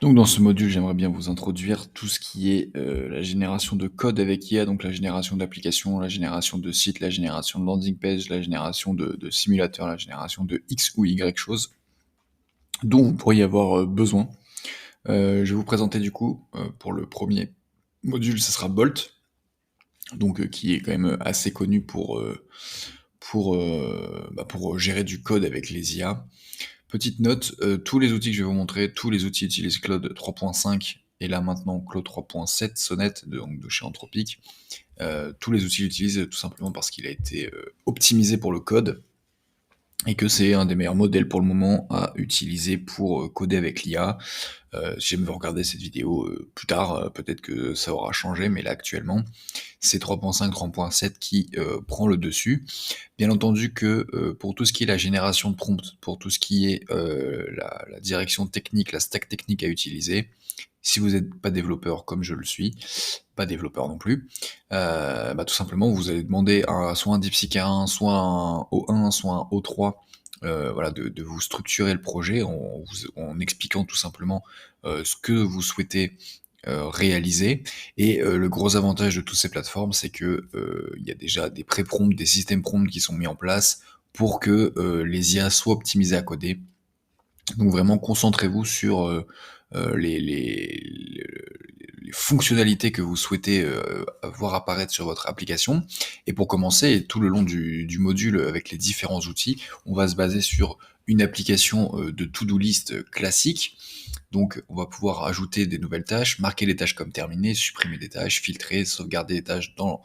Donc dans ce module, j'aimerais bien vous introduire tout ce qui est la génération de code avec IA, donc la génération d'applications, la génération de sites, la génération de landing page, la génération de simulateurs, la génération de X ou Y choses dont vous pourriez avoir besoin. Je vais vous présenter du coup, pour le premier module, ce sera Bolt, donc qui est quand même assez connu pour gérer du code avec les IA. Petite note, tous les outils que je vais vous montrer, tous les outils utilisent Claude 3.5 et là maintenant Claude 3.7 Sonnet de chez Anthropic. Tous les outils l'utilisent tout simplement parce qu'il a été optimisé pour le code et que c'est un des meilleurs modèles pour le moment à utiliser pour coder avec l'IA. Si jamais vous regardez cette vidéo plus tard, peut-être que ça aura changé, mais là actuellement, c'est 3.5, 3.7 qui prend le dessus. Bien entendu que pour tout ce qui est la génération de prompts, pour tout ce qui est la direction technique, la stack technique à utiliser, si vous n'êtes pas développeur comme je le suis, pas développeur non plus, tout simplement vous allez demander soit un DeepSeek A1, soit un O1, soit un O3, voilà, de vous structurer le projet en expliquant tout simplement ce que vous souhaitez réaliser. Et le gros avantage de toutes ces plateformes, c'est que il y a déjà des pré-prompts, des systèmes prompts qui sont mis en place pour que les IA soient optimisés à coder. Donc vraiment, concentrez-vous sur les fonctionnalités que vous souhaitez voir apparaître sur votre application. Et pour commencer, et tout le long du module avec les différents outils, on va se baser sur une application de to-do list classique. Donc on va pouvoir ajouter des nouvelles tâches, marquer les tâches comme terminées, supprimer des tâches, filtrer, sauvegarder les tâches dans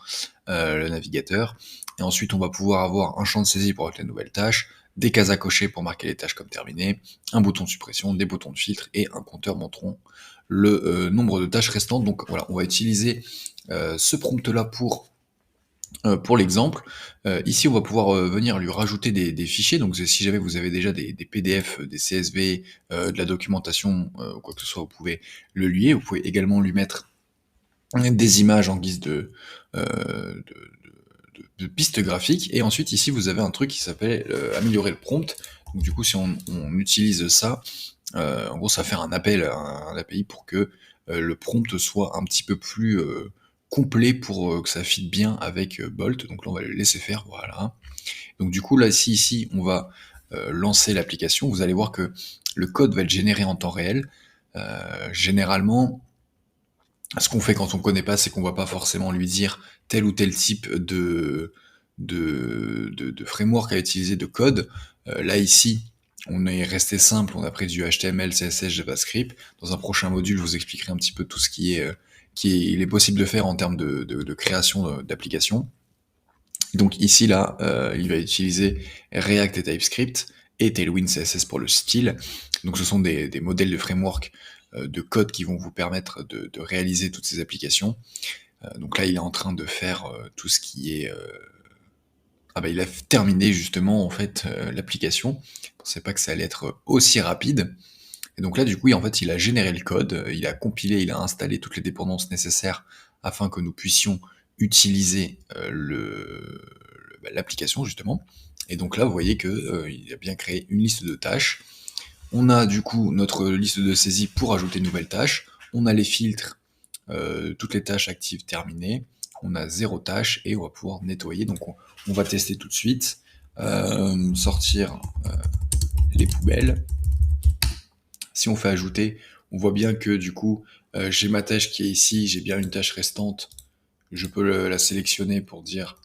le navigateur. Et ensuite on va pouvoir avoir un champ de saisie pour les nouvelles tâches, des cases à cocher pour marquer les tâches comme terminées, un bouton de suppression, des boutons de filtre et un compteur montrant le nombre de tâches restantes. Donc voilà, on va utiliser ce prompt-là pour l'exemple. Ici, on va pouvoir venir lui rajouter des fichiers. Donc si jamais vous avez déjà des PDF, des CSV, de la documentation, ou quoi que ce soit, vous pouvez le lier. Vous pouvez également lui mettre des images en guise de pistes graphiques. Et ensuite, ici, vous avez un truc qui s'appelle améliorer le prompt. Donc du coup, si on utilise ça, en gros, ça va faire un appel à un API pour que le prompt soit un petit peu plus complet pour que ça fitte bien avec Bolt. Donc là, on va le laisser faire, voilà. Donc du coup, là, ici, on va lancer l'application. Vous allez voir que le code va être généré en temps réel. Généralement, ce qu'on fait quand on connaît pas, c'est qu'on va pas forcément lui dire tel ou tel type de framework à utiliser, de code. Là, ici, on est resté simple, on a pris du HTML, CSS, JavaScript. Dans un prochain module, je vous expliquerai un petit peu tout ce il est possible de faire en termes de création d'applications. Donc ici, là, il va utiliser React et TypeScript et Tailwind CSS pour le style. Donc ce sont des modèles de framework de code qui vont vous permettre de réaliser toutes ces applications. Donc là, il est en train de faire tout ce qui est... il a terminé justement en fait l'application. Je pensais pas que ça allait être aussi rapide. Et donc là, du coup, en fait, il a généré le code, il a compilé, il a installé toutes les dépendances nécessaires afin que nous puissions utiliser l'application justement. Et donc là, vous voyez que il a bien créé une liste de tâches. On a du coup notre liste de saisie pour ajouter de nouvelles tâches. On a les filtres, toutes les tâches actives terminées. On a 0 tâche et on va pouvoir nettoyer. Donc on va tester tout de suite. Sortir les poubelles. Si on fait ajouter, on voit bien que du coup, j'ai ma tâche qui est ici, j'ai bien une tâche restante. Je peux la sélectionner pour dire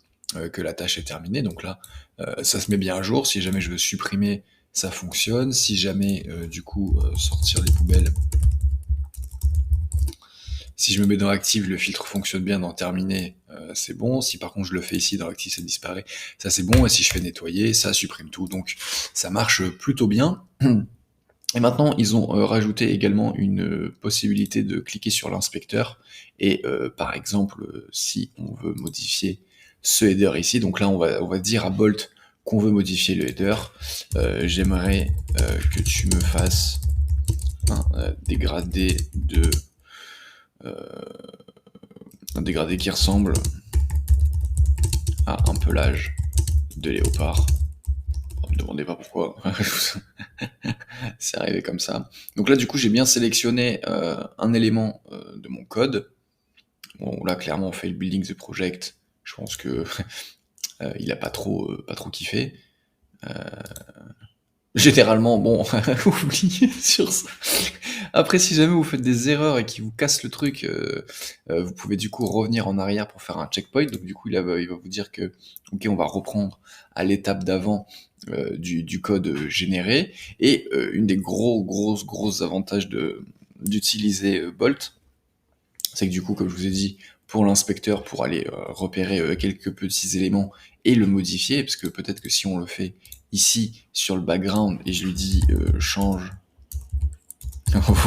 que la tâche est terminée. Donc là, ça se met bien à jour. Si jamais je veux supprimer, ça fonctionne. Si jamais, sortir les poubelles, si je me mets dans active, le filtre fonctionne bien. Dans terminé, c'est bon. Si par contre je le fais ici dans active, ça disparaît. Ça c'est bon. Et si je fais nettoyer, ça supprime tout. Donc ça marche plutôt bien. Et maintenant, ils ont rajouté également une possibilité de cliquer sur l'inspecteur. Et par exemple, si on veut modifier ce header ici, donc là, on va dire à Bolt qu'on veut modifier le header. J'aimerais que tu me fasses un dégradé qui ressemble à un pelage de léopard. Ne me demandez pas pourquoi. C'est arrivé comme ça. Donc là, du coup, j'ai bien sélectionné un élément de mon code. Bon, là, clairement, on fait le building the project. Je pense que il a pas trop kiffé. Généralement, bon, oubliez sur ça. Après, si jamais vous faites des erreurs et qu'il vous casse le truc, vous pouvez du coup revenir en arrière pour faire un checkpoint. Donc du coup, il va vous dire que, ok, on va reprendre à l'étape d'avant du code généré. Et une des grosses avantages d'utiliser Bolt, c'est que du coup, comme je vous ai dit, pour l'inspecteur, pour aller repérer quelques petits éléments et le modifier, parce que peut-être que si on le fait ici sur le background et je lui dis change,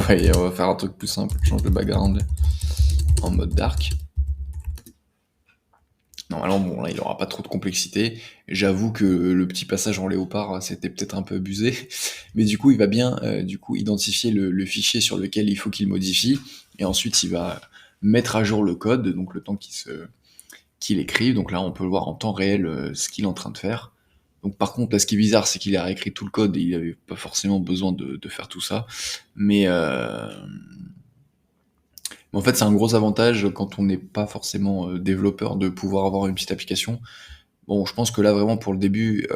ouais, on va faire un truc plus simple, change le background en mode dark. Normalement, bon, là, il aura pas trop de complexité. J'avoue que le petit passage en léopard, c'était peut-être un peu abusé. Mais du coup, il va bien du coup, identifier le fichier sur lequel il faut qu'il modifie. Et ensuite, il va mettre à jour le code, donc le temps qu'il écrive. Donc là, on peut voir en temps réel ce qu'il est en train de faire. Donc par contre, là, ce qui est bizarre, c'est qu'il a réécrit tout le code et il n'avait pas forcément besoin de faire tout ça. Mais en fait, c'est un gros avantage quand on n'est pas forcément développeur de pouvoir avoir une petite application. Bon, je pense que là, vraiment, pour le début,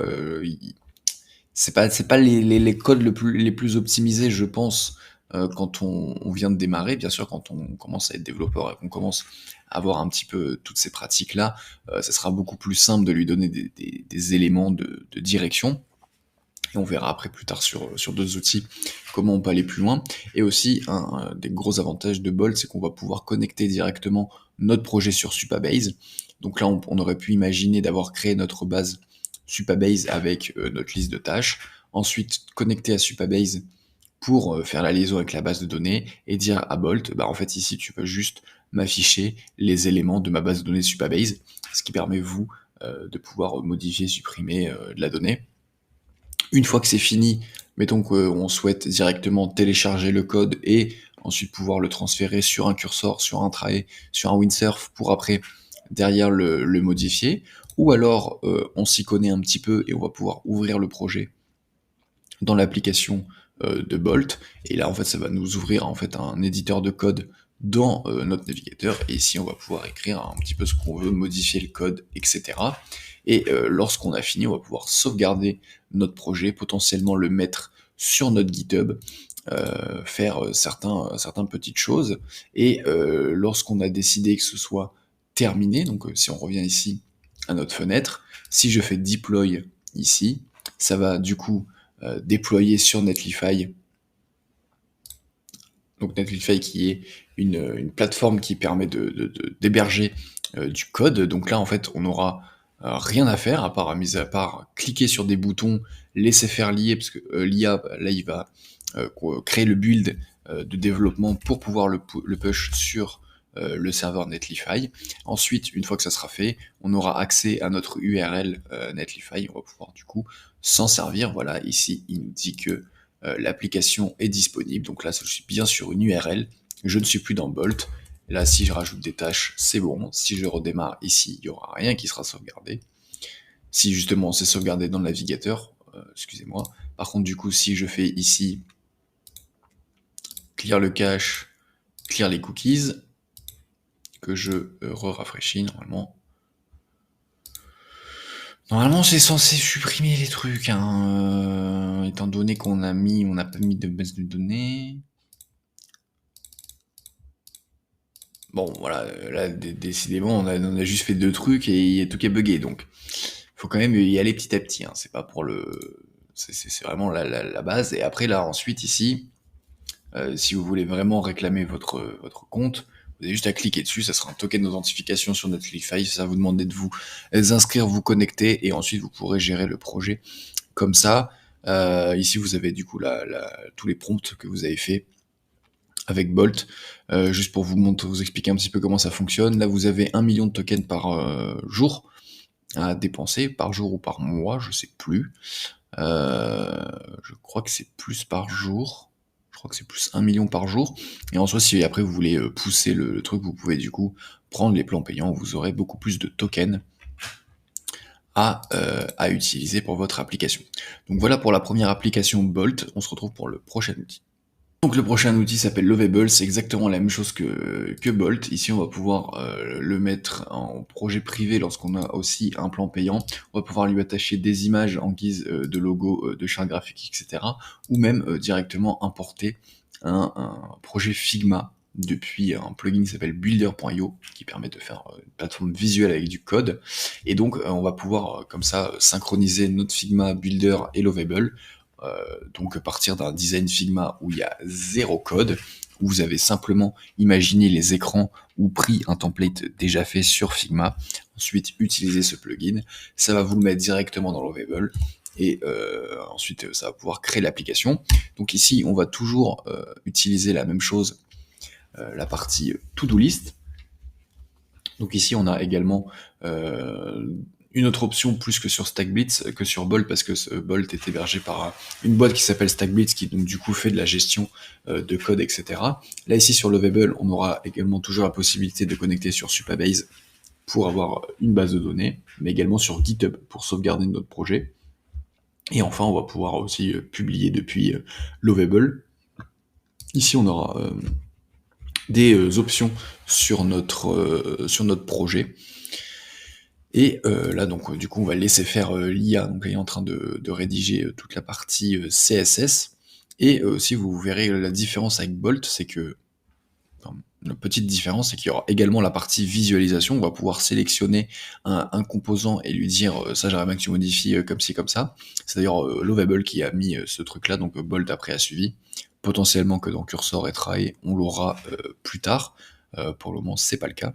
c'est pas les codes les plus optimisés, je pense, quand on vient de démarrer. Bien sûr, quand on commence à être développeur et qu'on commence à avoir un petit peu toutes ces pratiques-là, ça sera beaucoup plus simple de lui donner des éléments de direction. Et on verra après plus tard sur d'autres outils comment on peut aller plus loin. Et aussi, un des gros avantages de Bolt, c'est qu'on va pouvoir connecter directement notre projet sur Supabase. Donc là, on aurait pu imaginer d'avoir créé notre base Supabase avec notre liste de tâches, ensuite connecter à Supabase pour faire la liaison avec la base de données et dire à Bolt, bah en fait ici tu vas juste m'afficher les éléments de ma base de données Supabase, ce qui permet vous de pouvoir modifier, supprimer de la donnée. Une fois que c'est fini, mettons qu'on souhaite directement télécharger le code et ensuite pouvoir le transférer sur un cursor, sur un tray, sur un windsurf pour après derrière le modifier. Ou alors on s'y connaît un petit peu et on va pouvoir ouvrir le projet dans l'application de Bolt. Et là en fait ça va nous ouvrir en fait un éditeur de code dans notre navigateur et ici on va pouvoir écrire un petit peu ce qu'on veut, modifier le code, etc. Et lorsqu'on a fini, on va pouvoir sauvegarder notre projet, potentiellement le mettre sur notre GitHub, faire certaines petites choses. Et lorsqu'on a décidé que ce soit terminé, donc si on revient ici à notre fenêtre, si je fais deploy ici, ça va du coup déployer sur Netlify. Donc Netlify qui est une plateforme qui permet d'héberger du code. Donc là en fait on aura rien à faire mis à part cliquer sur des boutons, laisser faire l'IA, parce que l'IA là il va créer le build de développement pour pouvoir le push sur le serveur Netlify. Ensuite, une fois que ça sera fait, on aura accès à notre URL Netlify, on va pouvoir du coup s'en servir. Voilà, ici il nous dit que l'application est disponible, donc là je suis bien sur une URL, je ne suis plus dans Bolt. Là, si je rajoute des tâches, c'est bon. Si je redémarre ici, il n'y aura rien qui sera sauvegardé. Si justement c'est sauvegardé dans le navigateur, excusez-moi. Par contre, du coup, si je fais ici clear le cache, clear les cookies, que je rafraîchis normalement. Normalement, c'est censé supprimer les trucs, hein, étant donné qu'on n'a pas mis de base de données. Bon, voilà, là, décidément, on a juste fait 2 trucs et il y a tout qui est buggé, donc faut quand même y aller petit à petit, hein, c'est pas pour le... C'est vraiment la base, et après, là, ensuite, ici, si vous voulez vraiment réclamer votre compte, vous avez juste à cliquer dessus, ça sera un token d'authentification sur Netlify, ça va vous demander de vous inscrire, vous connecter, et ensuite vous pourrez gérer le projet comme ça. Ici, vous avez du coup tous les prompts que vous avez fait avec Bolt, juste pour vous expliquer un petit peu comment ça fonctionne. Là, vous avez 1 million de tokens par jour à dépenser, par jour ou par mois, je sais plus. Je crois que c'est plus par jour. Je crois que c'est plus 1 million par jour. Et en soi, si après vous voulez pousser le truc, vous pouvez du coup prendre les plans payants, vous aurez beaucoup plus de tokens à utiliser pour votre application. Donc voilà pour la première application Bolt, on se retrouve pour le prochain outil. Donc le prochain outil s'appelle Lovable, c'est exactement la même chose que Bolt. Ici on va pouvoir le mettre en projet privé lorsqu'on a aussi un plan payant. On va pouvoir lui attacher des images en guise de logo, de charte graphique, etc. Ou même directement importer un projet Figma depuis un plugin qui s'appelle Builder.io qui permet de faire une plateforme visuelle avec du code. Et donc on va pouvoir comme ça synchroniser notre Figma, Builder et Lovable. Donc partir d'un design Figma où il y a zéro code, où vous avez simplement imaginé les écrans ou pris un template déjà fait sur Figma, ensuite utiliser ce plugin, ça va vous le mettre directement dans Lovable, et ensuite ça va pouvoir créer l'application. Donc ici on va toujours utiliser la même chose, la partie to-do list. Donc ici on a également une autre option plus que sur StackBlitz, que sur Bolt, parce que ce Bolt est hébergé par une boîte qui s'appelle StackBlitz, qui donc du coup fait de la gestion de code, etc. Là ici sur Lovable, on aura également toujours la possibilité de connecter sur Supabase pour avoir une base de données, mais également sur GitHub pour sauvegarder notre projet. Et enfin, on va pouvoir aussi publier depuis Lovable. Ici, on aura des options sur notre projet. Et là, donc, du coup, on va laisser faire l'IA. Donc, elle est en train de rédiger toute la partie CSS. Et aussi, vous verrez la différence avec Bolt, c'est que, enfin, la petite différence, c'est qu'il y aura également la partie visualisation. On va pouvoir sélectionner un composant et lui dire ça, j'aimerais bien que tu modifies comme ci, comme ça. C'est d'ailleurs Lovable qui a mis ce truc-là, donc Bolt après a suivi. Potentiellement que dans Cursor et Try, on l'aura plus tard. Pour le moment, c'est pas le cas.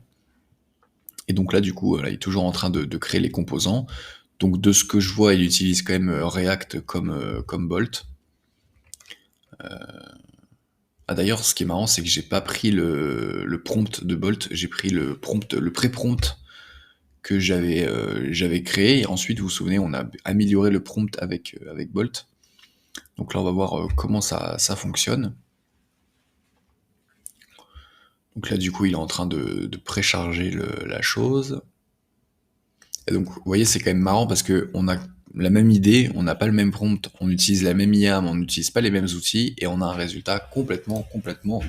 Et donc là, du coup, là, il est toujours en train de créer les composants. Donc de ce que je vois, il utilise quand même React comme Bolt. Ah d'ailleurs, ce qui est marrant, c'est que j'ai pas pris le prompt de Bolt, j'ai pris le pré-prompt que j'avais créé. Et ensuite, vous vous souvenez, on a amélioré le prompt avec Bolt. Donc là, on va voir comment ça fonctionne. Donc là, du coup, il est en train de précharger la chose. Et donc, vous voyez, c'est quand même marrant parce que on a la même idée, on n'a pas le même prompt, on utilise la même IA, mais on n'utilise pas les mêmes outils, et on a un résultat complètement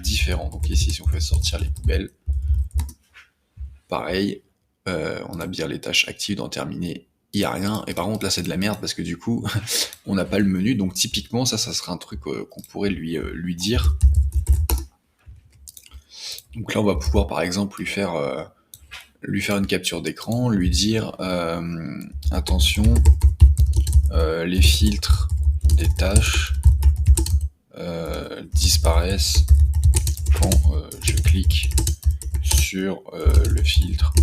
différent. Donc ici, si on fait sortir les poubelles, pareil, on a bien les tâches actives dans terminer, il n'y a rien, et par contre là c'est de la merde parce que du coup, on n'a pas le menu, donc typiquement ça serait un truc qu'on pourrait lui dire. Donc là on va pouvoir par exemple lui faire une capture d'écran, lui dire attention, les filtres des tâches disparaissent quand je clique sur le filtre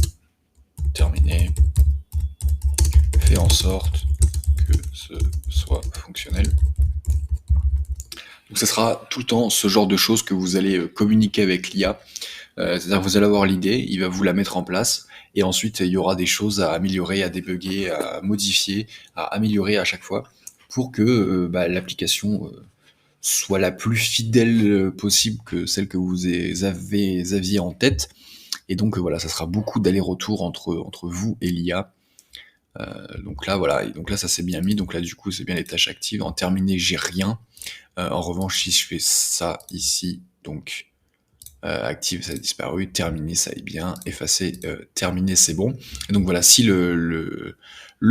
terminé. Fais en sorte que ce soit fonctionnel. Donc ce sera tout le temps ce genre de choses que vous allez communiquer avec l'IA. C'est-à-dire que vous allez avoir l'idée, il va vous la mettre en place, et ensuite il y aura des choses à améliorer, à débugger, à modifier, à améliorer à chaque fois, pour que l'application soit la plus fidèle possible que celle que vous aviez en tête. Et donc voilà, ça sera beaucoup d'aller-retour entre vous et l'IA. Donc là voilà, et donc là ça s'est bien mis, donc là du coup c'est bien les tâches actives. En terminé, j'ai rien. En revanche, si je fais ça ici, donc active, ça a disparu, terminé, ça est bien, effacer, terminé, c'est bon. Et donc voilà, si le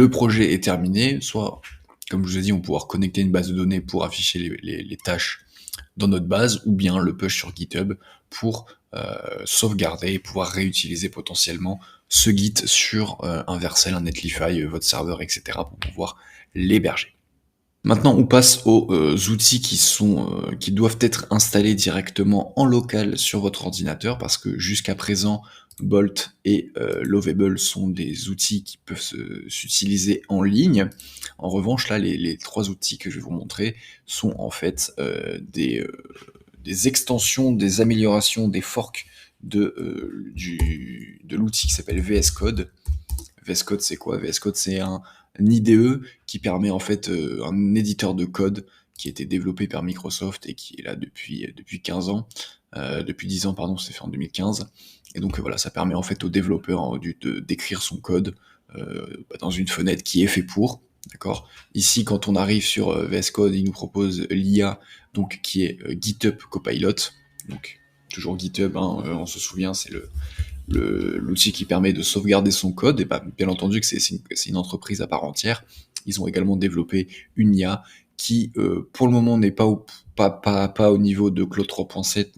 projet est terminé, soit, comme je vous ai dit, on va pouvoir connecter une base de données pour afficher les tâches dans notre base, ou bien le push sur GitHub pour sauvegarder et pouvoir réutiliser potentiellement ce Git sur un Vercel, un Netlify, votre serveur, etc. pour pouvoir l'héberger. Maintenant, on passe aux outils qui doivent être installés directement en local sur votre ordinateur, parce que jusqu'à présent, Bolt et Lovable sont des outils qui peuvent s'utiliser en ligne. En revanche, là, les trois outils que je vais vous montrer sont en fait des extensions, des améliorations, des forks de l'outil qui s'appelle VS Code. VS Code, c'est quoi? VS Code, c'est un IDE qui permet en fait un éditeur de code qui a été développé par Microsoft et qui est là depuis 15 ans, depuis 10 ans pardon, c'est fait en 2015. Et donc voilà, ça permet en fait aux développeurs d'écrire son code dans une fenêtre qui est fait pour, d'accord? Ici, quand on arrive sur VS Code, il nous propose l'IA, donc qui est GitHub Copilot, donc toujours GitHub, hein, on se souvient, c'est l'outil qui permet de sauvegarder son code, et bien entendu que c'est une entreprise à part entière. Ils ont également développé une IA qui, pour le moment, n'est pas au niveau de Claude 3.7,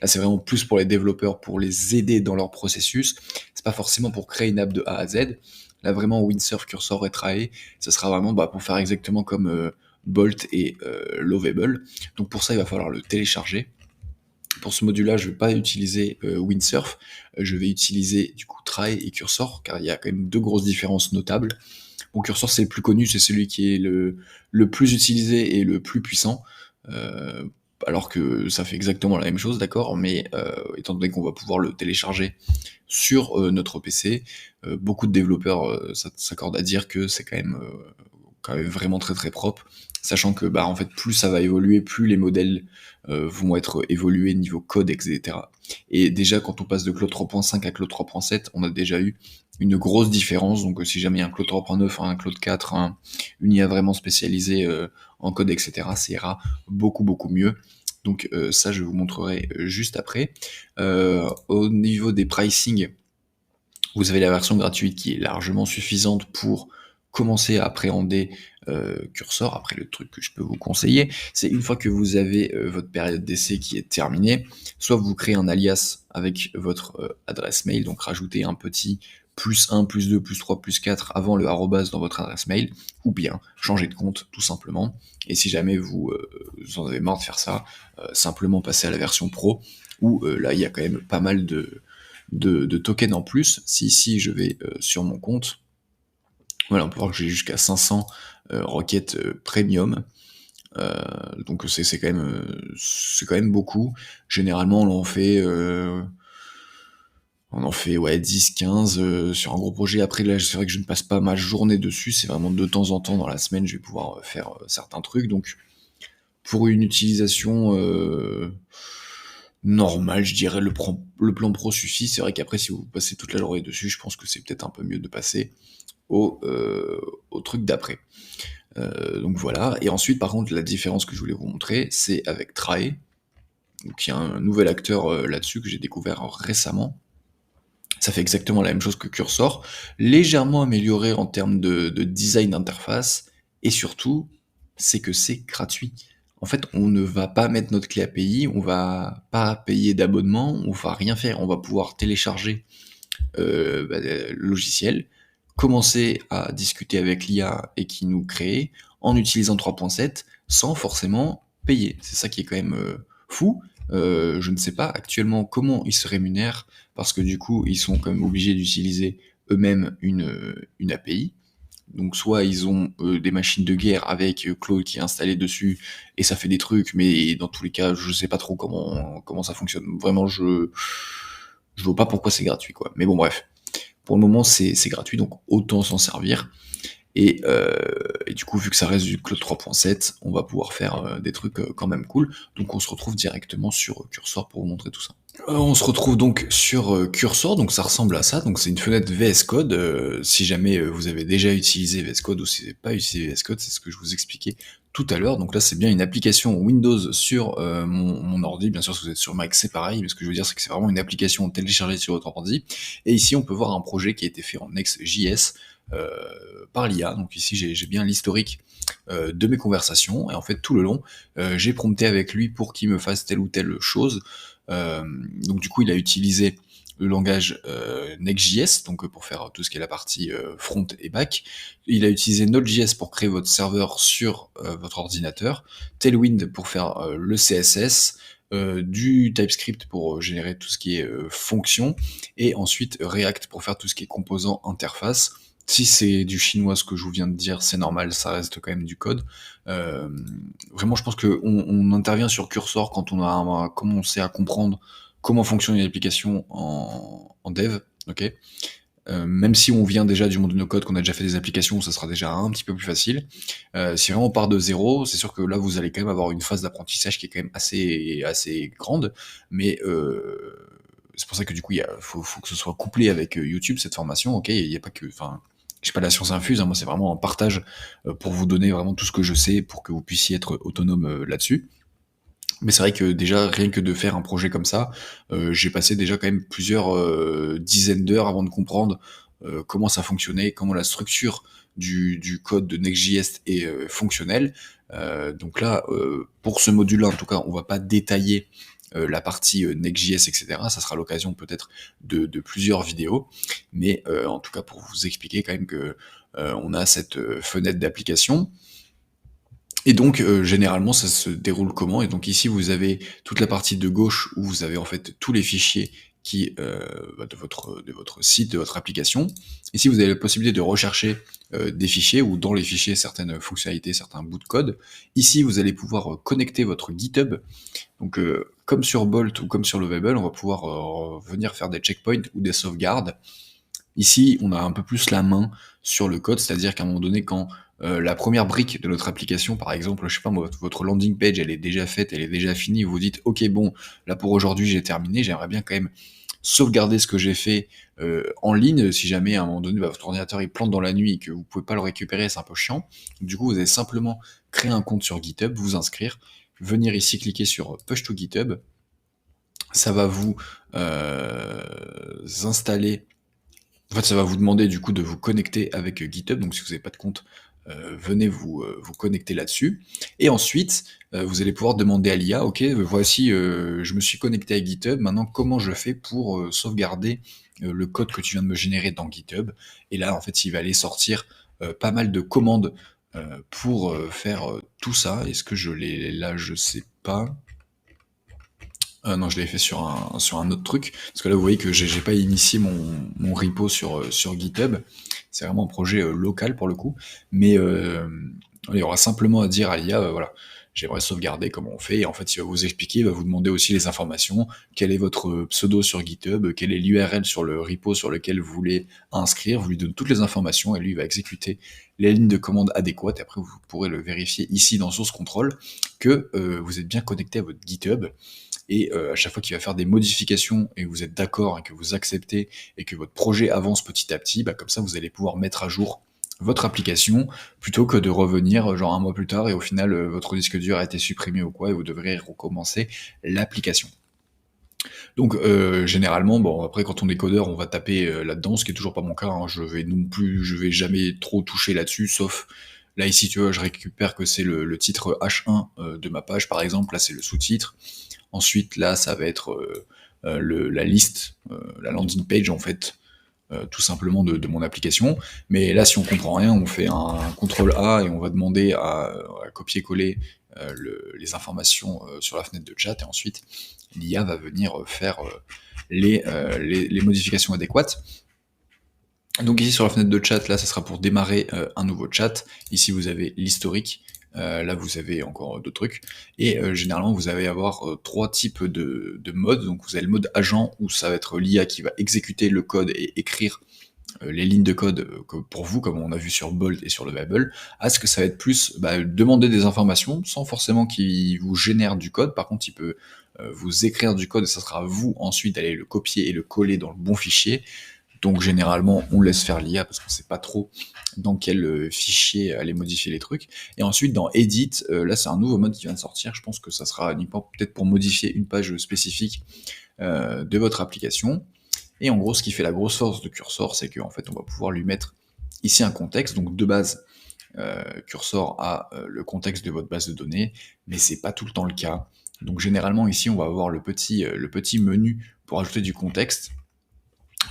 là c'est vraiment plus pour les développeurs, pour les aider dans leur processus. C'est pas forcément pour créer une app de A à Z. Là vraiment, Windsurf, Cursor et Trae, ça sera vraiment pour faire exactement comme Bolt et Lovable. Donc pour ça, il va falloir le télécharger. Pour ce module-là, je ne vais pas utiliser Windsurf, je vais utiliser du coup Trae et Cursor, car il y a quand même deux grosses différences notables. Bon, Cursor, c'est le plus connu, c'est celui qui est le plus utilisé et le plus puissant, alors que ça fait exactement la même chose, d'accord, mais étant donné qu'on va pouvoir le télécharger sur notre PC, beaucoup de développeurs s'accordent à dire que c'est quand même vraiment très très propre, sachant que en fait plus ça va évoluer, plus les modèles vont être évolués niveau code, etc. Et déjà quand on passe de Claude 3.5 à Claude 3.7, on a déjà eu une grosse différence. Donc si jamais il y a un Claude 3.9, un Claude 4, une IA vraiment spécialisée en code, etc., ça ira beaucoup beaucoup mieux. Donc ça je vous montrerai juste après. Au niveau des pricing, vous avez la version gratuite qui est largement suffisante pour commencer à appréhender Cursor. Après, le truc que je peux vous conseiller, c'est une fois que vous avez votre période d'essai qui est terminée, soit vous créez un alias avec votre adresse mail, donc rajoutez un petit +1, +2, +3, +4 avant le arrobase dans votre adresse mail, ou bien changer de compte tout simplement. Et si jamais vous en avez marre de faire ça, simplement passer à la version pro, où là il y a quand même pas mal de tokens en plus. Si ici je vais sur mon compte, voilà, on peut voir que j'ai jusqu'à 500 requêtes premium. Donc c'est quand même beaucoup. Généralement on en fait ouais 10, 15 sur un gros projet. Après là c'est vrai que je ne passe pas ma journée dessus, c'est vraiment de temps en temps dans la semaine je vais pouvoir faire certains trucs. Donc pour une utilisation normale, je dirais le plan pro suffit. C'est vrai qu'après si vous passez toute la journée dessus, je pense que c'est peut-être un peu mieux de passer au truc d'après. Donc voilà. Et ensuite, par contre, la différence que je voulais vous montrer, c'est avec Trae. Donc il y a un nouvel acteur là-dessus que j'ai découvert récemment. Ça fait exactement la même chose que Cursor, légèrement amélioré en termes de design d'interface, et surtout, c'est que c'est gratuit. En fait, on ne va pas mettre notre clé API, on va pas payer d'abonnement, on va rien faire, on va pouvoir télécharger le logiciel, commencer à discuter avec l'IA et qui nous crée en utilisant 3.7 sans forcément payer. C'est ça qui est quand même fou. Je ne sais pas actuellement comment ils se rémunèrent parce que du coup ils sont quand même obligés d'utiliser eux-mêmes une API. Donc soit ils ont des machines de guerre avec Claude qui est installé dessus et ça fait des trucs, mais dans tous les cas je sais pas trop comment ça fonctionne. Vraiment je vois pas pourquoi c'est gratuit quoi. Mais bon bref. Pour le moment, c'est gratuit, donc autant s'en servir. Et du coup, vu que ça reste du Claude 3.7, on va pouvoir faire des trucs quand même cool. Donc on se retrouve directement sur Cursor pour vous montrer tout ça. On se retrouve donc sur Cursor, donc ça ressemble à ça. Donc c'est une fenêtre VS Code. Si jamais vous avez déjà utilisé VS Code ou si vous n'avez pas utilisé VS Code, c'est ce que je vous expliquais tout à l'heure. Donc là, c'est bien une application Windows sur mon ordi. Bien sûr, si vous êtes sur Mac, c'est pareil. Mais ce que je veux dire, c'est que c'est vraiment une application téléchargée sur votre ordi. Et ici, on peut voir un projet qui a été fait en Next.js par l'IA. Donc ici, j'ai bien l'historique de mes conversations. Et en fait, tout le long, j'ai prompté avec lui pour qu'il me fasse telle ou telle chose. Donc du coup, il a utilisé le langage Next.js, donc pour faire tout ce qui est la partie front et back. Il a utilisé Node.js pour créer votre serveur sur votre ordinateur, Tailwind pour faire le CSS, du TypeScript pour générer tout ce qui est fonction, et ensuite React pour faire tout ce qui est composant interface. Si c'est du chinois, ce que je vous viens de dire, c'est normal, ça reste quand même du code. Euh, Vraiment, je pense qu'on intervient sur Cursor quand on a commencé à comprendre comment fonctionne une application en dev, ok. Même si on vient déjà du monde de nos codes, qu'on a déjà fait des applications, ça sera déjà un petit peu plus facile. Si vraiment on part de zéro, c'est sûr que là vous allez quand même avoir une phase d'apprentissage qui est quand même assez grande, mais c'est pour ça que du coup, faut que ce soit couplé avec YouTube, cette formation, ok, il n'y a pas que, enfin, j'ai pas la science infuse, hein, moi c'est vraiment un partage pour vous donner vraiment tout ce que je sais pour que vous puissiez être autonome là-dessus. Mais c'est vrai que déjà, rien que de faire un projet comme ça, j'ai passé déjà quand même plusieurs dizaines d'heures avant de comprendre comment ça fonctionnait, comment la structure du code de Next.js est fonctionnelle. Donc là, pour ce module-là, en tout cas, on va pas détailler la partie Next.js, etc. Ça sera l'occasion peut-être de plusieurs vidéos, mais en tout cas pour vous expliquer quand même que on a cette fenêtre d'application. Et donc, généralement, ça se déroule comment? Et donc ici, vous avez toute la partie de gauche où vous avez en fait tous les fichiers qui de votre site, de votre application. Ici, vous avez la possibilité de rechercher des fichiers ou dans les fichiers certaines fonctionnalités, certains bouts de code. Ici, vous allez pouvoir connecter votre GitHub. Donc, comme sur Bolt ou comme sur Lovable, on va pouvoir venir faire des checkpoints ou des sauvegardes. Ici, on a un peu plus la main sur le code, c'est-à-dire qu'à un moment donné, quand la première brique de notre application, par exemple, je sais pas, votre landing page, elle est déjà faite, elle est déjà finie, vous vous dites, ok, bon, là pour aujourd'hui, j'ai terminé, j'aimerais bien quand même sauvegarder ce que j'ai fait en ligne, si jamais à un moment donné, votre ordinateur il plante dans la nuit et que vous pouvez pas le récupérer, c'est un peu chiant. Du coup, vous allez simplement créer un compte sur GitHub, vous inscrire, venir ici cliquer sur Push to GitHub, ça va vous installer. En fait, ça va vous demander du coup de vous connecter avec GitHub. Donc, si vous n'avez pas de compte, venez vous connecter là-dessus. Et ensuite, vous allez pouvoir demander à l'IA, ok, voici, je me suis connecté à GitHub. Maintenant, comment je fais pour sauvegarder le code que tu viens de me générer dans GitHub? Et là, en fait, il va aller sortir pas mal de commandes pour faire tout ça. Est-ce que je l'ai là? Je sais pas. Non, je l'avais fait sur un autre truc, parce que là, vous voyez que j'ai pas initié mon repo sur GitHub. C'est vraiment un projet local pour le coup, mais il y aura simplement à dire à l'IA, voilà, j'aimerais sauvegarder comment on fait, et en fait, il va vous expliquer, il va vous demander aussi les informations, quel est votre pseudo sur GitHub, quelle est l'URL sur le repo sur lequel vous voulez inscrire, vous lui donnez toutes les informations, et lui, il va exécuter les lignes de commande adéquates, et après, vous pourrez le vérifier ici dans Source Control, que vous êtes bien connecté à votre GitHub, et à chaque fois qu'il va faire des modifications et que vous êtes d'accord et que vous acceptez et que votre projet avance petit à petit, bah comme ça vous allez pouvoir mettre à jour votre application plutôt que de revenir genre un mois plus tard et au final votre disque dur a été supprimé ou quoi et vous devrez recommencer l'application. Donc généralement, bon après quand on est codeur, on va taper là-dedans, ce qui est toujours pas mon cas, hein. Je vais jamais trop toucher là-dessus, sauf là ici tu vois, je récupère que c'est le titre H1 de ma page par exemple, là c'est le sous-titre. Ensuite, là, ça va être la liste, la landing page, en fait, tout simplement de mon application. Mais là, si on comprend rien, on fait un CTRL A et on va demander à copier-coller les informations sur la fenêtre de chat. Et ensuite, l'IA va venir faire les modifications adéquates. Donc ici sur la fenêtre de chat, là, ça sera pour démarrer un nouveau chat. Ici, vous avez l'historique. Là, vous avez encore d'autres trucs. Et généralement, vous allez avoir trois types de modes. Donc, vous avez le mode agent, où ça va être l'IA qui va exécuter le code et écrire les lignes de code pour vous, comme on a vu sur Bolt et sur Lovable, à ce que ça va être plus demander des informations, sans forcément qu'il vous génère du code. Par contre, il peut vous écrire du code, et ça sera à vous ensuite d'aller le copier et le coller dans le bon fichier. Donc généralement, on laisse faire l'IA parce qu'on sait pas trop dans quel fichier aller modifier les trucs. Et ensuite, dans Edit, là c'est un nouveau mode qui vient de sortir. Je pense que ça sera uniquement peut-être pour modifier une page spécifique de votre application. Et en gros, ce qui fait la grosse force de Cursor, c'est qu'en fait, on va pouvoir lui mettre ici un contexte. Donc de base, Cursor a le contexte de votre base de données, mais c'est pas tout le temps le cas. Donc généralement ici, on va avoir le petit menu pour ajouter du contexte.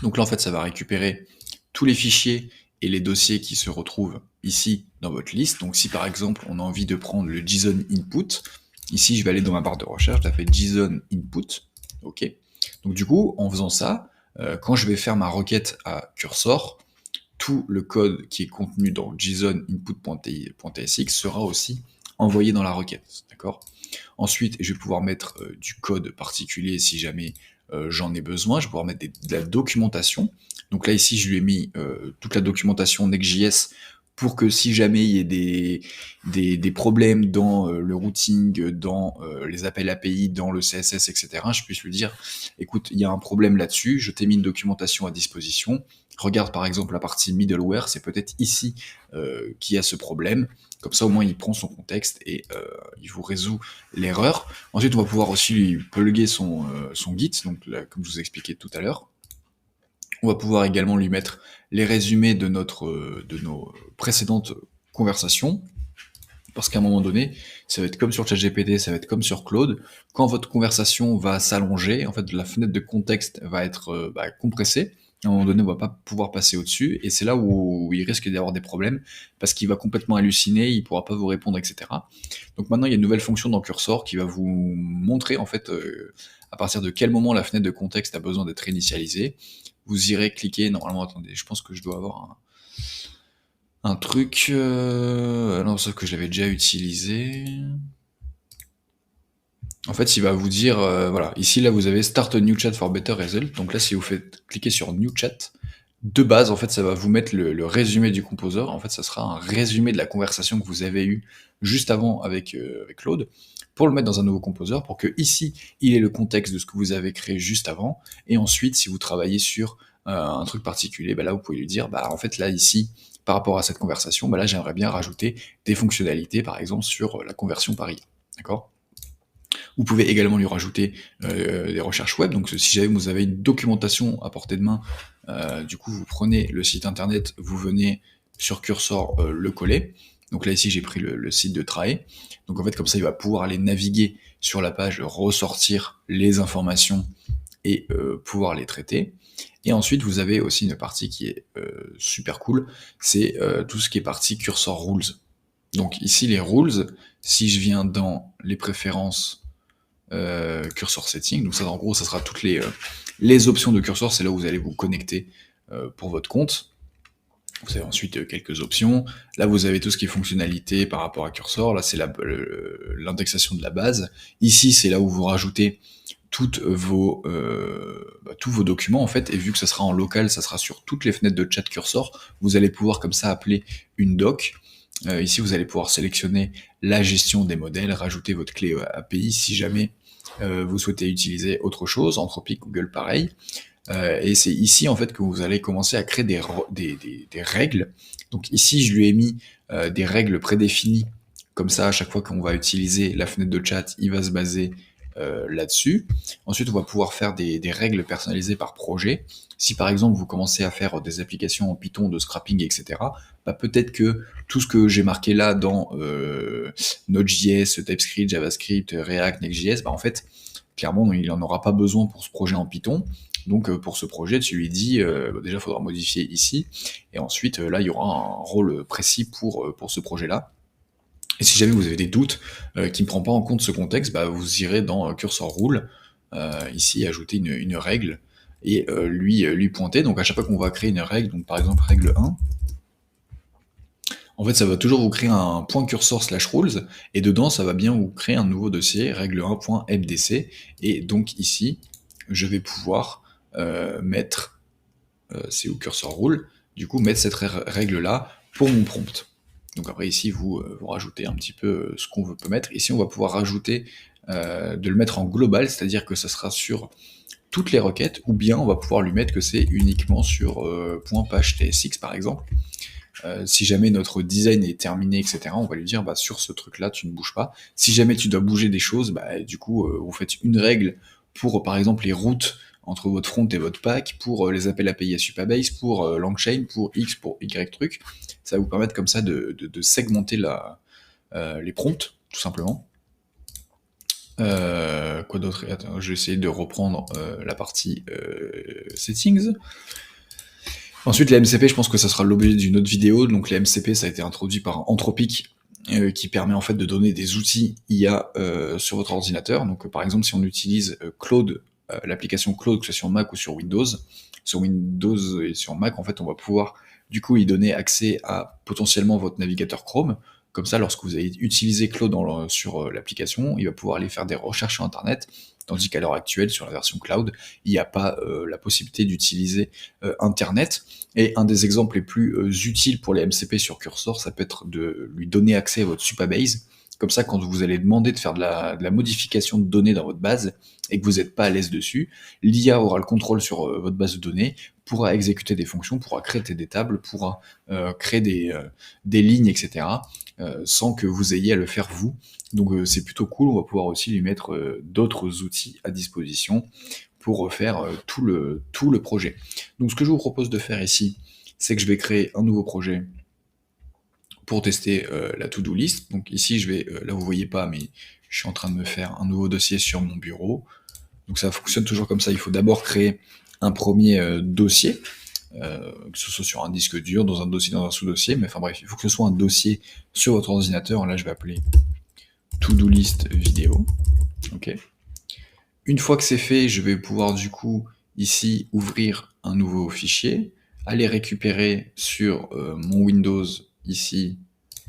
Donc là, en fait, ça va récupérer tous les fichiers et les dossiers qui se retrouvent ici dans votre liste. Donc si par exemple, on a envie de prendre le JSON input, ici, je vais aller dans ma barre de recherche, je fait JSON input, ok. Donc du coup, en faisant ça, quand je vais faire ma requête à Cursor, tout le code qui est contenu dans JSON input.tsx sera aussi envoyé dans la requête, d'accord. Ensuite, je vais pouvoir mettre du code particulier si jamais j'en ai besoin. Je vais pouvoir mettre de la documentation. Donc là, ici, je lui ai mis toute la documentation Next.js pour que si jamais il y ait des problèmes dans le routing, dans les appels API, dans le CSS, etc., je puisse lui dire, écoute, il y a un problème là-dessus, je t'ai mis une documentation à disposition, regarde par exemple la partie middleware, c'est peut-être ici qu'il y a ce problème, comme ça au moins il prend son contexte et il vous résout l'erreur. Ensuite on va pouvoir aussi lui plugger son Git, donc là, comme je vous ai expliqué tout à l'heure. On va pouvoir également lui mettre les résumés de nos précédentes conversations, parce qu'à un moment donné, ça va être comme sur ChatGPT, ça va être comme sur Claude. Quand votre conversation va s'allonger, en fait, la fenêtre de contexte va être compressée. À un moment donné, on va pas pouvoir passer au-dessus, et c'est là où il risque d'y avoir des problèmes, parce qu'il va complètement halluciner, il pourra pas vous répondre, etc. Donc maintenant, il y a une nouvelle fonction dans Cursor qui va vous montrer, en fait, à partir de quel moment la fenêtre de contexte a besoin d'être initialisée. Vous irez cliquer, normalement, attendez, je pense que je dois avoir un truc... non, sauf que je l'avais déjà utilisé. En fait, il va vous dire, voilà, ici, là, vous avez Start a new chat for better result. Donc là, si vous faites cliquer sur New chat, de base, en fait, ça va vous mettre le résumé du composer. En fait, ça sera un résumé de la conversation que vous avez eue juste avant avec Claude, pour le mettre dans un nouveau composer, pour que ici, il ait le contexte de ce que vous avez créé juste avant. Et ensuite, si vous travaillez sur un truc particulier, bah là, vous pouvez lui dire, bah en fait, là, ici, par rapport à cette conversation, bah là, j'aimerais bien rajouter des fonctionnalités, par exemple, sur la conversion par IA. D'accord ? Vous pouvez également lui rajouter des recherches web. Donc si jamais vous avez une documentation à portée de main, du coup vous prenez le site internet, vous venez sur Cursor le coller. Donc là ici j'ai pris le site de Trae. Donc en fait comme ça il va pouvoir aller naviguer sur la page, ressortir les informations et pouvoir les traiter. Et ensuite vous avez aussi une partie qui est super cool, c'est tout ce qui est partie Cursor Rules. Donc ici les rules, si je viens dans les préférences Cursor Setting, donc ça en gros ça sera toutes les options de Cursor, c'est là où vous allez vous connecter pour votre compte. Vous avez ensuite quelques options, là vous avez tout ce qui est fonctionnalité par rapport à Cursor, là c'est l'indexation de la base, ici c'est là où vous rajoutez tous vos documents en fait, et vu que ça sera en local, ça sera sur toutes les fenêtres de chat Cursor, vous allez pouvoir comme ça appeler une doc. Ici vous allez pouvoir sélectionner la gestion des modèles, rajouter votre clé API si jamais vous souhaitez utiliser autre chose, Anthropic, Google pareil. Et c'est ici en fait que vous allez commencer à créer des règles. Donc ici je lui ai mis des règles prédéfinies, comme ça à chaque fois qu'on va utiliser la fenêtre de chat, il va se baser là-dessus. Ensuite on va pouvoir faire des règles personnalisées par projet. Si par exemple vous commencez à faire des applications en Python, de scrapping, etc., bah, peut-être que tout ce que j'ai marqué là dans Node.js, TypeScript, JavaScript, React, Next.js, bah en fait, clairement, il n'en aura pas besoin pour ce projet en Python. Donc pour ce projet, tu lui dis, déjà, il faudra modifier ici, et ensuite, là, il y aura un rôle précis pour ce projet-là. Et si jamais vous avez des doutes qui ne prend pas en compte ce contexte, bah, vous irez dans Cursor Rule, ici, ajouter une règle, et lui pointer. Donc à chaque fois qu'on va créer une règle, donc par exemple règle 1, en fait, ça va toujours vous créer un point cursor / rules, et dedans, ça va bien vous créer un nouveau dossier, règle 1.mdc, et donc ici, je vais pouvoir mettre, c'est où cursor rule, du coup, mettre cette règle-là pour mon prompt. Donc après, ici, vous rajoutez un petit peu ce qu'on peut mettre. Ici, on va pouvoir rajouter, de le mettre en global, c'est-à-dire que ça sera sur toutes les requêtes, ou bien on va pouvoir lui mettre que c'est uniquement sur .page tsx, par exemple. Si jamais notre design est terminé, etc., on va lui dire, bah, sur ce truc-là, tu ne bouges pas. Si jamais tu dois bouger des choses, bah, du coup, vous faites une règle pour, par exemple, les routes entre votre front et votre pack, pour les appels API à Supabase, pour Langchain, pour X, pour Y truc. Ça va vous permettre comme ça de segmenter les prompts, tout simplement. Quoi d'autre? Attends, je vais essayer de reprendre la partie settings. Ensuite, les MCP, je pense que ça sera l'objet d'une autre vidéo. Donc les MCP, ça a été introduit par Anthropic, qui permet en fait de donner des outils IA sur votre ordinateur. Donc par exemple, si on utilise Claude, l'application Claude, que ce soit sur Mac ou sur Windows et sur Mac, en fait, on va pouvoir du coup y donner accès à potentiellement votre navigateur Chrome. Comme ça, lorsque vous allez utiliser Claude sur l'application, il va pouvoir aller faire des recherches sur Internet, Tandis qu'à l'heure actuelle, sur la version cloud, il n'y a pas la possibilité d'utiliser Internet. Et un des exemples les plus utiles pour les MCP sur Cursor, ça peut être de lui donner accès à votre Supabase. Comme ça, quand vous allez demander de faire de la modification de données dans votre base et que vous n'êtes pas à l'aise dessus, l'IA aura le contrôle sur votre base de données, pourra exécuter des fonctions, pourra créer des tables, pourra créer des lignes, etc., sans que vous ayez à le faire vous. Donc c'est plutôt cool, on va pouvoir aussi lui mettre d'autres outils à disposition pour faire tout le projet. Donc ce que je vous propose de faire ici, c'est que je vais créer un nouveau projet pour tester la to-do list. Donc ici, je vais, là vous voyez pas, mais je suis en train de me faire un nouveau dossier sur mon bureau. Donc ça fonctionne toujours comme ça, il faut d'abord créer un premier dossier, que ce soit sur un disque dur, dans un dossier, dans un sous-dossier, mais enfin bref, il faut que ce soit un dossier sur votre ordinateur. Là, je vais appeler to-do list vidéo. Ok. Une fois que c'est fait, je vais pouvoir du coup ici ouvrir un nouveau fichier, aller récupérer sur mon Windows ici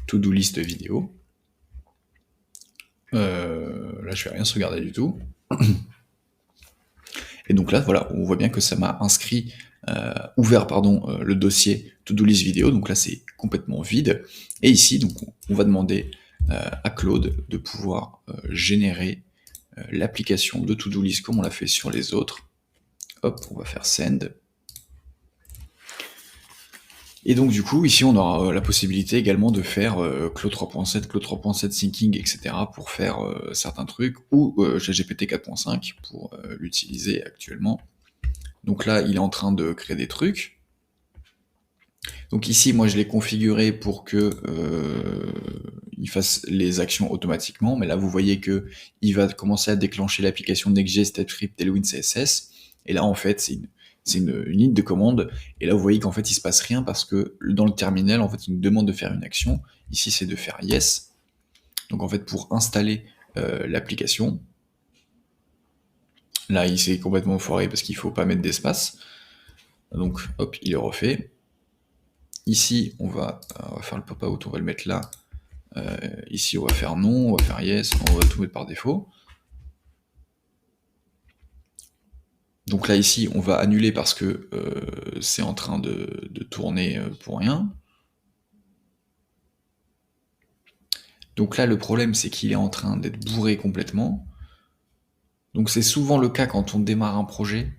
to-do list vidéo. Là, je vais rien sauvegarder du tout. Et donc là, voilà, on voit bien que ça m'a inscrit, ouvert le dossier to-do list vidéo. Donc là, c'est complètement vide. Et ici, donc, on va demander à Claude de pouvoir générer l'application de to-do list comme on l'a fait sur les autres. Hop, on va faire send. Et donc du coup, ici on aura la possibilité également de faire Claude 3.7, Claude 3.7 Thinking, etc. pour faire certains trucs, ou ChatGPT 4.5 pour l'utiliser actuellement. Donc là, il est en train de créer des trucs. Donc ici, moi je l'ai configuré pour que il fasse les actions automatiquement, mais là vous voyez que il va commencer à déclencher l'application Next.js, TypeScript, Tailwind, CSS, et là en fait c'est une ligne de commande, et là vous voyez qu'en fait il se passe rien parce que dans le terminal, en fait il nous demande de faire une action, ici c'est de faire yes, donc en fait pour installer l'application, là il s'est complètement foiré parce qu'il ne faut pas mettre d'espace, donc hop, il est refait. Ici on va faire le pop-out, on va le mettre là, ici on va faire non, on va faire yes, on va tout mettre par défaut. Donc là ici on va annuler parce que c'est en train de tourner pour rien. Donc là le problème c'est qu'il est en train d'être bourré complètement. Donc c'est souvent le cas quand on démarre un projet.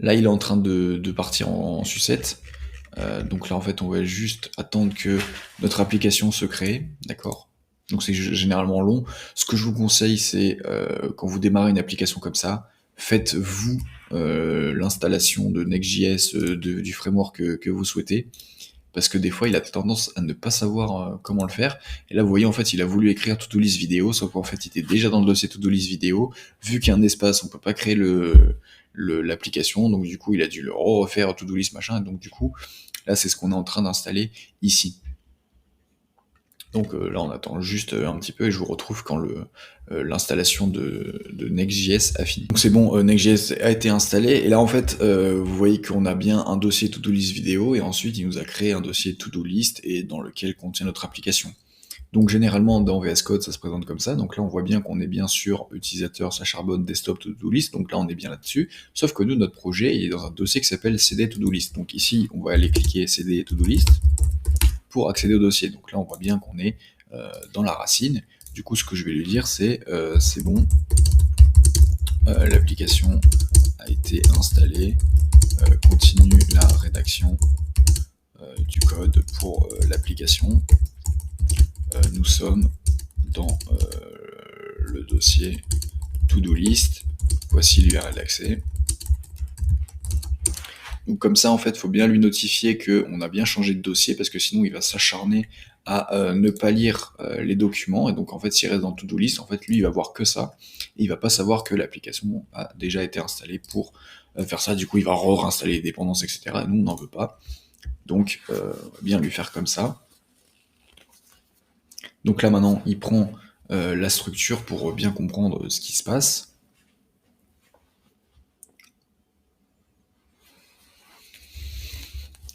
Là il est en train de partir en sucette. Donc là en fait on va juste attendre que notre application se crée, d'accord? Donc c'est généralement long. Ce que je vous conseille, c'est quand vous démarrez une application comme ça, faites-vous l'installation de Next.js, du framework que vous souhaitez, parce que des fois il a tendance à ne pas savoir comment le faire. Et là vous voyez en fait il a voulu écrire to-do list vidéo, sauf qu'en fait il était déjà dans le dossier to-do list vidéo. Vu qu'il y a un espace, on peut pas créer l'application, donc du coup il a dû le refaire to-do list machin, et donc du coup là c'est ce qu'on est en train d'installer ici. Donc là on attend juste un petit peu et je vous retrouve quand l'installation de Next.js a fini. Donc c'est bon, Next.js a été installé, et là en fait vous voyez qu'on a bien un dossier to-do list vidéo, et ensuite il nous a créé un dossier to-do list et dans lequel contient notre application. Donc généralement dans VS Code ça se présente comme ça, donc là on voit bien qu'on est bien sur utilisateur /charbonne desktop to-do list, donc là on est bien là-dessus, sauf que nous notre projet il est dans un dossier qui s'appelle cd to-do list. Donc ici on va aller cliquer cd to-do list pour accéder au dossier. Donc là on voit bien qu'on est dans la racine. Du coup ce que je vais lui dire c'est bon, l'application a été installée, continue la rédaction du code pour l'application. Nous sommes dans le dossier to-do list, voici l'URL d'accès. Donc comme ça en fait il faut bien lui notifier qu'on a bien changé de dossier, parce que sinon il va s'acharner à ne pas lire les documents, et donc en fait s'il reste dans to-do list, en fait lui il va voir que ça, et il va pas savoir que l'application a déjà été installée pour faire ça. Du coup il va réinstaller les dépendances, etc. Et nous on n'en veut pas, donc on va bien lui faire comme ça. Donc là maintenant il prend la structure pour bien comprendre ce qui se passe.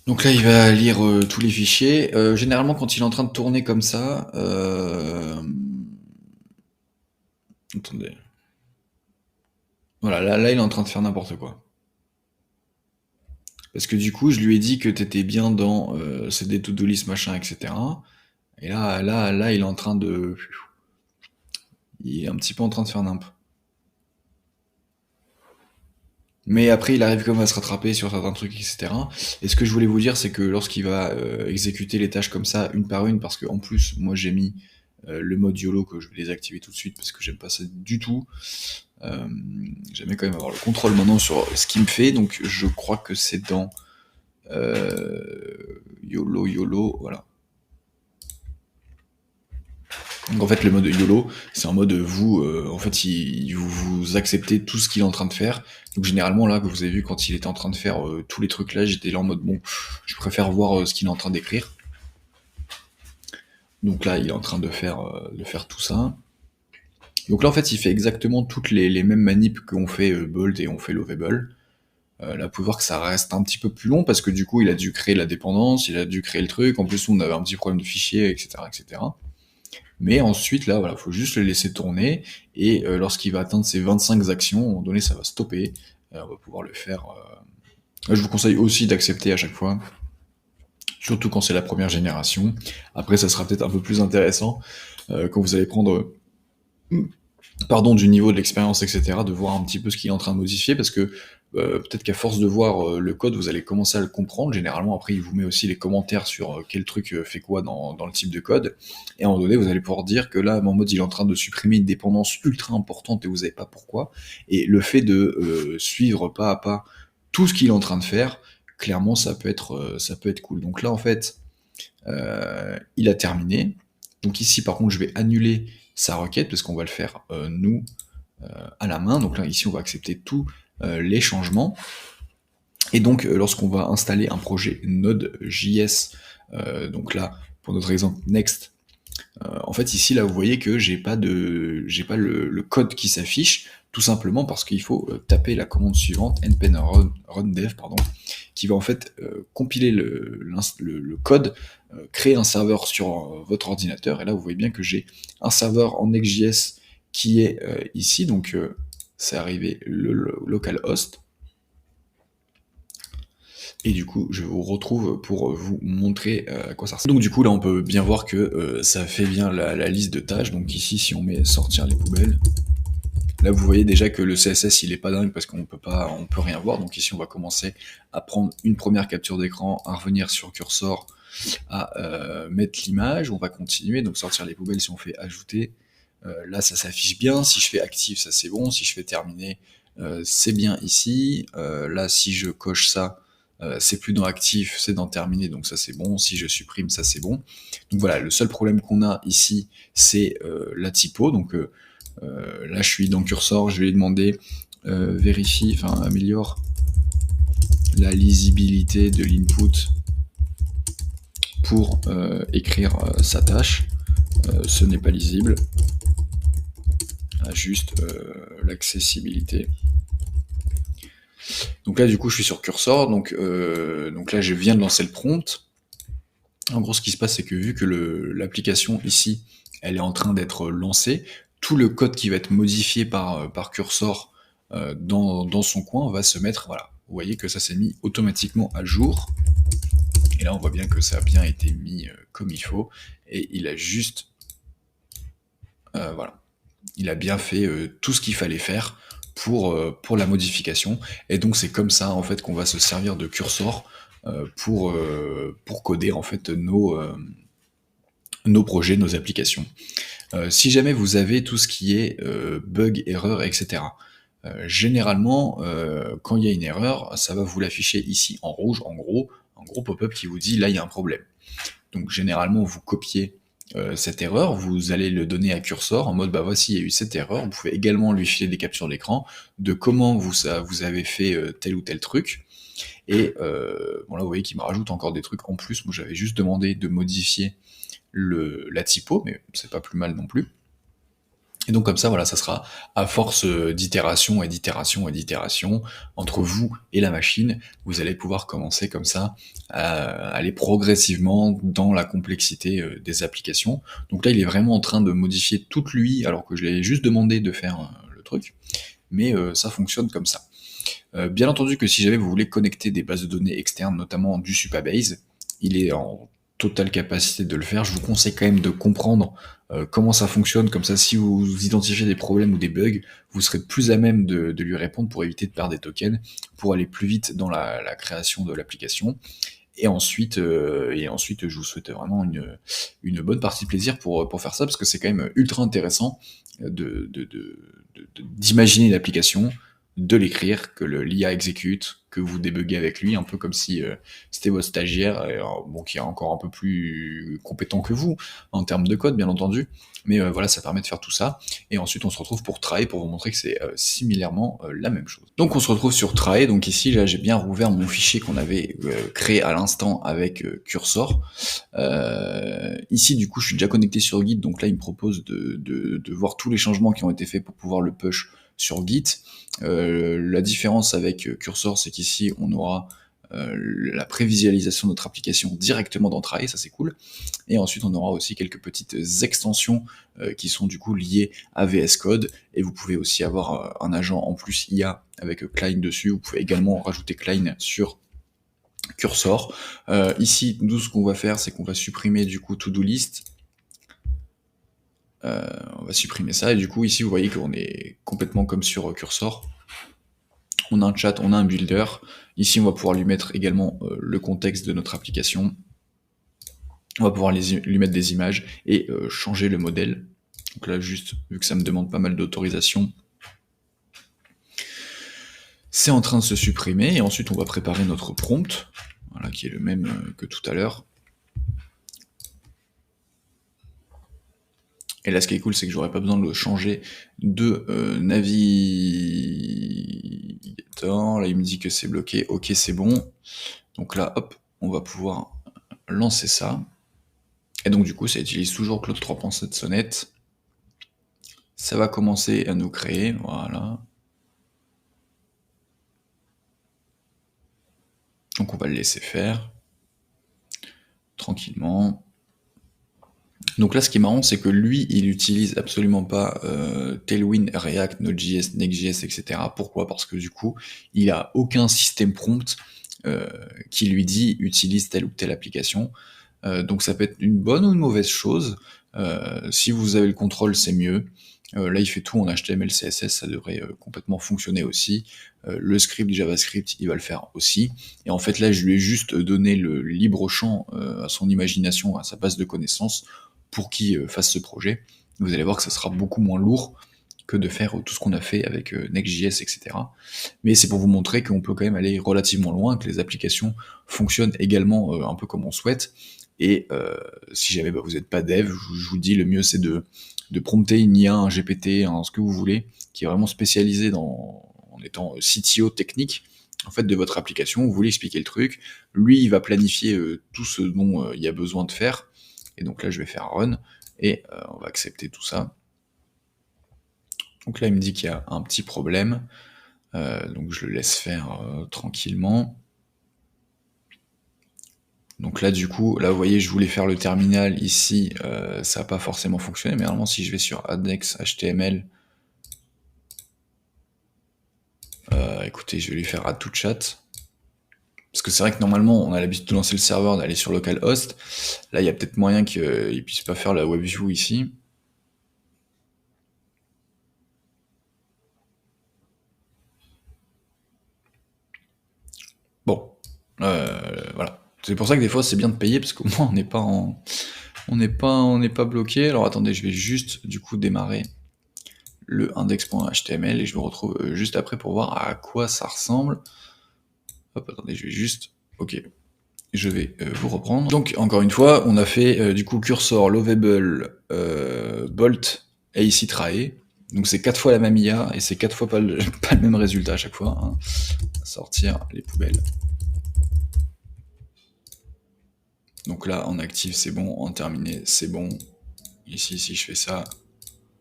Donc là, il va lire tous les fichiers. Généralement, quand il est en train de tourner comme ça, Attendez. Voilà, là, il est en train de faire n'importe quoi. Parce que du coup, je lui ai dit que t'étais bien dans CD to-do list, machin, etc. Et là, il est en train de... Il est un petit peu en train de faire nimp. Mais après, il arrive quand même à se rattraper sur certains trucs, etc. Et ce que je voulais vous dire, c'est que lorsqu'il va exécuter les tâches comme ça, une par une, parce que en plus, moi j'ai mis le mode YOLO que je vais désactiver tout de suite parce que j'aime pas ça du tout. J'aime quand même avoir le contrôle maintenant sur ce qu'il me fait, donc je crois que c'est dans YOLO, voilà. Donc en fait, le mode YOLO, c'est un mode vous, en fait, vous acceptez tout ce qu'il est en train de faire. Donc généralement là, que vous avez vu quand il était en train de faire tous les trucs là, j'étais là en mode bon, je préfère voir ce qu'il est en train d'écrire. Donc là, il est en train de faire tout ça. Donc là, en fait, il fait exactement toutes les mêmes manips qu'on fait Bolt et on fait Lovable. Là, vous pouvez voir que ça reste un petit peu plus long parce que du coup, il a dû créer la dépendance, il a dû créer le truc. En plus, on avait un petit problème de fichier, etc., etc. Mais ensuite, là, voilà, faut juste le laisser tourner, et lorsqu'il va atteindre ses 25 actions, à un moment donné, ça va stopper, on va pouvoir le faire. Je vous conseille aussi d'accepter à chaque fois, surtout quand c'est la première génération. Après, ça sera peut-être un peu plus intéressant quand vous allez prendre, pardon, du niveau de l'expérience, etc., de voir un petit peu ce qu'il est en train de modifier, parce que peut-être qu'à force de voir le code, vous allez commencer à le comprendre. Généralement, après, il vous met aussi les commentaires sur quel truc fait quoi dans le type de code. Et à un moment donné, vous allez pouvoir dire que là, en mode, il est en train de supprimer une dépendance ultra importante et vous savez pas pourquoi. Et le fait de suivre pas à pas tout ce qu'il est en train de faire, clairement, ça peut être cool. Donc là, en fait, il a terminé. Donc ici, par contre, je vais annuler sa requête parce qu'on va le faire nous à la main. Donc là, ici, on va accepter tous les changements. Et donc, lorsqu'on va installer un projet Node.js, donc là, pour notre exemple Next, en fait, ici, là, vous voyez que j'ai pas le code qui s'affiche, tout simplement parce qu'il faut taper la commande suivante, npm run dev, pardon, qui va en fait compiler le code, créer un serveur sur votre ordinateur. Et là, vous voyez bien que j'ai un serveur en Next.js qui est ici, donc c'est arrivé le localhost. Et du coup, je vous retrouve pour vous montrer à quoi ça ressemble. Donc du coup, là, on peut bien voir que ça fait bien la liste de tâches. Donc ici, si on met sortir les poubelles, là, vous voyez déjà que le CSS, il est pas dingue parce qu'on peut rien voir. Donc ici, on va commencer à prendre une première capture d'écran, à revenir sur cursor, à mettre l'image. On va continuer. Donc sortir les poubelles, si on fait ajouter, là, ça s'affiche bien. Si je fais active, ça c'est bon. Si je fais terminer, c'est bien ici. Là, si je coche ça, c'est plus dans actif, c'est dans terminé, donc ça c'est bon. Si je supprime, ça c'est bon. Donc voilà, le seul problème qu'on a ici, c'est la typo. Donc là, je suis dans cursor, je vais lui demander vérifie, enfin améliore la lisibilité de l'input pour écrire sa tâche. Ce n'est pas lisible. Juste l'accessibilité. Donc là, du coup, je suis sur cursor. Donc là, je viens de lancer le prompt. En gros, ce qui se passe, c'est que vu que l'application ici, elle est en train d'être lancée, tout le code qui va être modifié par cursor dans son coin va se mettre, voilà. Vous voyez que ça s'est mis automatiquement à jour. Et là, on voit bien que ça a bien été mis comme il faut. Et il a juste, voilà, il a bien fait tout ce qu'il fallait faire pour la modification. Et donc, c'est comme ça, en fait, qu'on va se servir de cursor pour coder, en fait, nos projets, nos applications. Si jamais vous avez tout ce qui est bug, erreur, etc., généralement, quand il y a une erreur, ça va vous l'afficher ici en rouge, en gros pop-up qui vous dit là il y a un problème. Donc généralement, vous copiez cette erreur, vous allez le donner à cursor en mode bah voici, il y a eu cette erreur. Vous pouvez également lui filer des captures d'écran de comment vous avez fait tel ou tel truc. Et bon là, vous voyez qu'il me rajoute encore des trucs en plus. Moi, j'avais juste demandé de modifier la typo, mais c'est pas plus mal non plus. Et donc comme ça, voilà, ça sera à force d'itération et d'itération et d'itération entre vous et la machine, vous allez pouvoir commencer comme ça à aller progressivement dans la complexité des applications. Donc là, il est vraiment en train de modifier toute l'UI alors que je lui ai juste demandé de faire le truc, mais ça fonctionne comme ça. Bien entendu que si jamais vous voulez connecter des bases de données externes, notamment du Supabase, il est en totale capacité de le faire. Je vous conseille quand même de comprendre comment ça fonctionne, comme ça si vous identifiez des problèmes ou des bugs, vous serez plus à même de lui répondre pour éviter de perdre des tokens, pour aller plus vite dans la création de l'application. Et ensuite, je vous souhaite vraiment une bonne partie de plaisir pour faire ça, parce que c'est quand même ultra intéressant d'imaginer l'application, de l'écrire, que l'IA exécute, que vous débuguez avec lui, un peu comme si c'était votre stagiaire, bon, qui est encore un peu plus compétent que vous, en termes de code, bien entendu. Mais voilà, ça permet de faire tout ça. Et ensuite, on se retrouve pour Try, pour vous montrer que c'est similairement la même chose. Donc, on se retrouve sur Try. Donc ici, là, j'ai bien rouvert mon fichier qu'on avait créé à l'instant avec Cursor. Ici, du coup, je suis déjà connecté sur Git, donc là, il me propose de voir tous les changements qui ont été faits pour pouvoir le push sur Git. La différence avec Cursor, c'est qu'ici, on aura la prévisualisation de notre application directement dans Try, ça c'est cool. Et ensuite, on aura aussi quelques petites extensions qui sont du coup liées à VS Code. Et vous pouvez aussi avoir un agent en plus IA avec Cline dessus. Vous pouvez également rajouter Cline sur Cursor. Ici, nous, ce qu'on va faire, c'est qu'on va supprimer du coup To-Do List. On va supprimer ça, et du coup, ici, vous voyez qu'on est complètement comme sur Cursor. On a un chat, on a un builder. Ici, on va pouvoir lui mettre également le contexte de notre application. On va pouvoir lui mettre des images et changer le modèle. Donc là, juste, vu que ça me demande pas mal d'autorisation, c'est en train de se supprimer. Et ensuite, on va préparer notre prompt, voilà, qui est le même que tout à l'heure. Et là, ce qui est cool, c'est que j'aurais pas besoin de le changer de navigateur. Là, il me dit que c'est bloqué. Ok, c'est bon. Donc là, hop, on va pouvoir lancer ça. Et donc, du coup, ça utilise toujours Claude 3.7 Sonnet. Ça va commencer à nous créer. Voilà. Donc, on va le laisser faire tranquillement. Donc là, ce qui est marrant, c'est que lui, il utilise absolument pas Tailwind, React, Node.js, Next.js, etc. Pourquoi? Parce que du coup, il a aucun système prompt qui lui dit utilise telle ou telle application. Donc ça peut être une bonne ou une mauvaise chose. Si vous avez le contrôle, c'est mieux. Là, il fait tout en HTML, CSS, ça devrait complètement fonctionner aussi. Le script JavaScript, il va le faire aussi. Et en fait, là, je lui ai juste donné le libre champ à son imagination, à sa base de connaissances, pour qu'il fasse ce projet. Vous allez voir que ça sera beaucoup moins lourd que de faire tout ce qu'on a fait avec Next.js, etc. Mais c'est pour vous montrer qu'on peut quand même aller relativement loin, que les applications fonctionnent également un peu comme on souhaite. Et si jamais vous n'êtes pas dev, je vous dis, le mieux c'est de prompter une IA, un GPT, ce que vous voulez, qui est vraiment spécialisé en étant CTO technique, en fait, de votre application. Vous voulez expliquer le truc, lui, il va planifier tout ce dont il y a besoin de faire. Et donc là, je vais faire run, et on va accepter tout ça. Donc là, il me dit qu'il y a un petit problème, donc je le laisse faire tranquillement. Donc là, du coup, là, vous voyez, je voulais faire le terminal ici, ça n'a pas forcément fonctionné, mais normalement, si je vais sur index HTML, écoutez, je vais lui faire add to chat. Parce que c'est vrai que normalement, on a l'habitude de lancer le serveur, d'aller sur localhost. Là, il y a peut-être moyen qu'il puisse pas faire la WebView ici. Bon, voilà. C'est pour ça que des fois, c'est bien de payer, parce qu'au moins, on n'est pas bloqué. Alors attendez, je vais juste, du coup, démarrer le index.html et je me retrouve juste après pour voir à quoi ça ressemble. Hop, attendez, je vais juste... Ok, je vais vous reprendre. Donc, encore une fois, on a fait du coup cursor, lovable, bolt et ici try. Donc c'est 4 fois la même IA et c'est 4 fois pas le même résultat à chaque fois. Hein. Sortir les poubelles. Donc là, en actif, c'est bon. En terminé, c'est bon. Ici, si je fais ça,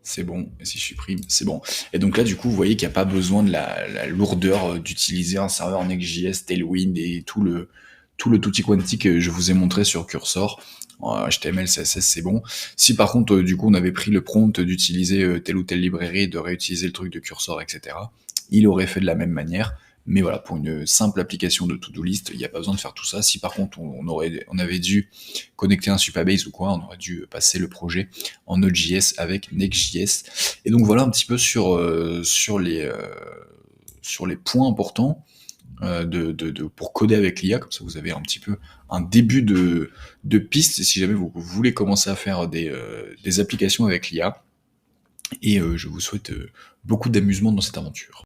c'est bon, et si je supprime, c'est bon. Et donc là, du coup, vous voyez qu'il n'y a pas besoin de la lourdeur d'utiliser un serveur Next.js, Tailwind et tout le tutti quanti que je vous ai montré sur Cursor. HTML, CSS, c'est bon. Si par contre, du coup, on avait pris le prompt d'utiliser telle ou telle librairie, de réutiliser le truc de Cursor, etc., il aurait fait de la même manière. Mais voilà, pour une simple application de to-do list, il n'y a pas besoin de faire tout ça. Si par contre on avait dû connecter un Supabase ou quoi, on aurait dû passer le projet en Node.js avec Next.js. Et donc voilà un petit peu sur les points importants pour coder avec l'IA, comme ça vous avez un petit peu un début de piste si jamais vous voulez commencer à faire des applications avec l'IA. Et je vous souhaite beaucoup d'amusement dans cette aventure.